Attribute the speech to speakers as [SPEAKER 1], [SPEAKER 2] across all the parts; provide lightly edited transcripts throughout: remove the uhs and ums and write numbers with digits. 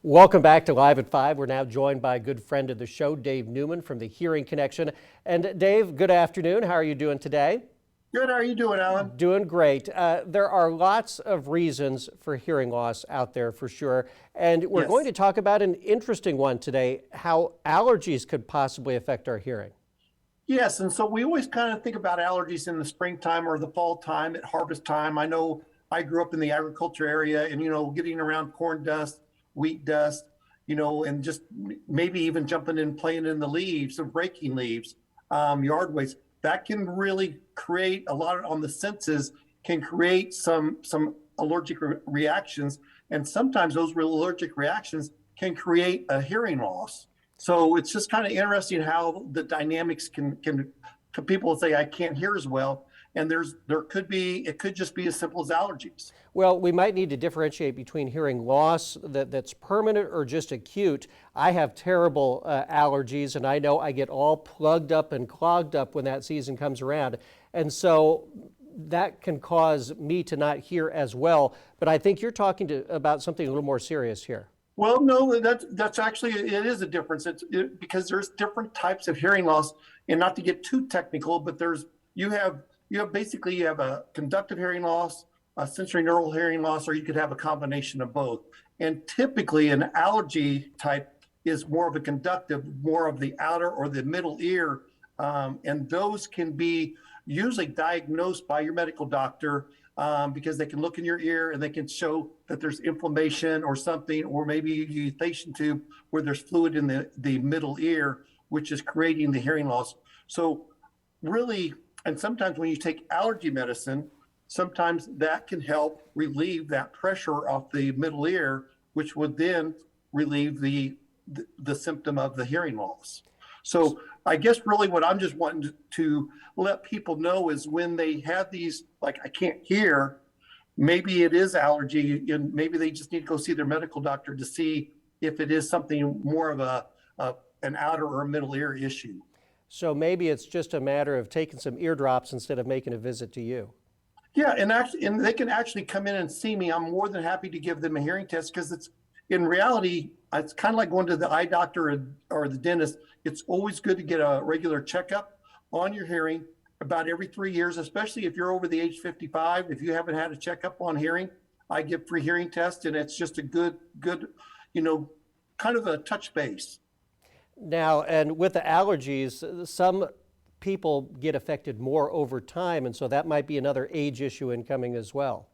[SPEAKER 1] Welcome back to Live at 5. We're now joined by a good friend of the show, Dave Newman from the Hearing Connection. And Dave, good afternoon. How are you doing today?
[SPEAKER 2] Good. How are you doing, Alan?
[SPEAKER 1] Doing great. There are lots of reasons for hearing loss out there for sure. And we're
[SPEAKER 2] Yes.
[SPEAKER 1] going to talk about an interesting one today, how allergies could possibly affect our hearing.
[SPEAKER 2] Yes, and so we always kind of think about allergies in the springtime or the fall time at harvest time. I know I grew up in the agriculture area and, getting around corn dust, wheat dust, and just maybe even jumping in, playing in the leaves or breaking leaves, yard waste. That can really create a lot on the senses, can create some allergic reactions. And sometimes those allergic reactions can create a hearing loss. So it's just kind of interesting how the dynamics can people say I can't hear as well, and it could just be as simple as allergies.
[SPEAKER 1] Well, we might need to differentiate between hearing loss that's permanent or just acute. I have terrible allergies, and I know I get all plugged up and clogged up when that season comes around. And so that can cause me to not hear as well. But I think you're talking about something a little more serious here.
[SPEAKER 2] Well, no, that's actually, it is a difference. Because there's different types of hearing loss, and not to get too technical, but you have a conductive hearing loss, a sensory neural hearing loss, or you could have a combination of both. And typically an allergy type is more of a conductive, more of the outer or the middle ear. And those can be usually diagnosed by your medical doctor, because they can look in your ear and they can show that there's inflammation or something, or maybe a eustachian tube where there's fluid in the middle ear, which is creating the hearing loss. So really, and sometimes when you take allergy medicine, sometimes that can help relieve that pressure off the middle ear, which would then relieve the symptom of the hearing loss. So I guess really what I'm just wanting to let people know is when they have these, like I can't hear, maybe it is allergy, and maybe they just need to go see their medical doctor to see if it is something more of an outer or a middle ear issue.
[SPEAKER 1] So maybe it's just a matter of taking some eardrops instead of making a visit to you.
[SPEAKER 2] Yeah, and they can actually come in and see me. I'm more than happy to give them a hearing test, because in reality, it's kind of like going to the eye doctor or the dentist. It's always good to get a regular checkup on your hearing about every 3 years, especially if you're over the age 55. If you haven't had a checkup on hearing, I give free hearing tests, and it's just a good, kind of a touch base.
[SPEAKER 1] Now, and with the allergies, some people get affected more over time, and so that might be another age issue incoming as well.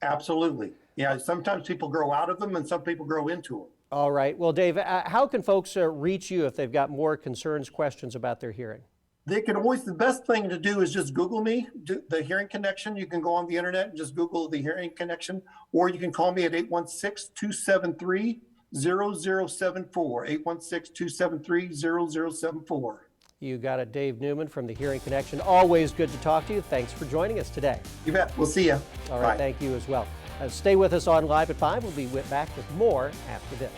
[SPEAKER 2] Absolutely. Yeah, sometimes people grow out of them and some people grow into them.
[SPEAKER 1] All right. Well, Dave, how can folks reach you if they've got more concerns, questions about their hearing?
[SPEAKER 2] They can always, the best thing to do is just Google me, the Hearing Connection. You can go on the internet and just Google the Hearing Connection, or you can call me at 816-273-0074, 816-273-0074.
[SPEAKER 1] You got it, Dave Newman from the Hearing Connection. Always good to talk to you. Thanks for joining us today.
[SPEAKER 2] You bet. We'll see you.
[SPEAKER 1] All right. Bye. Thank you as well. Stay with us on Live at 5. We'll be back with more after this.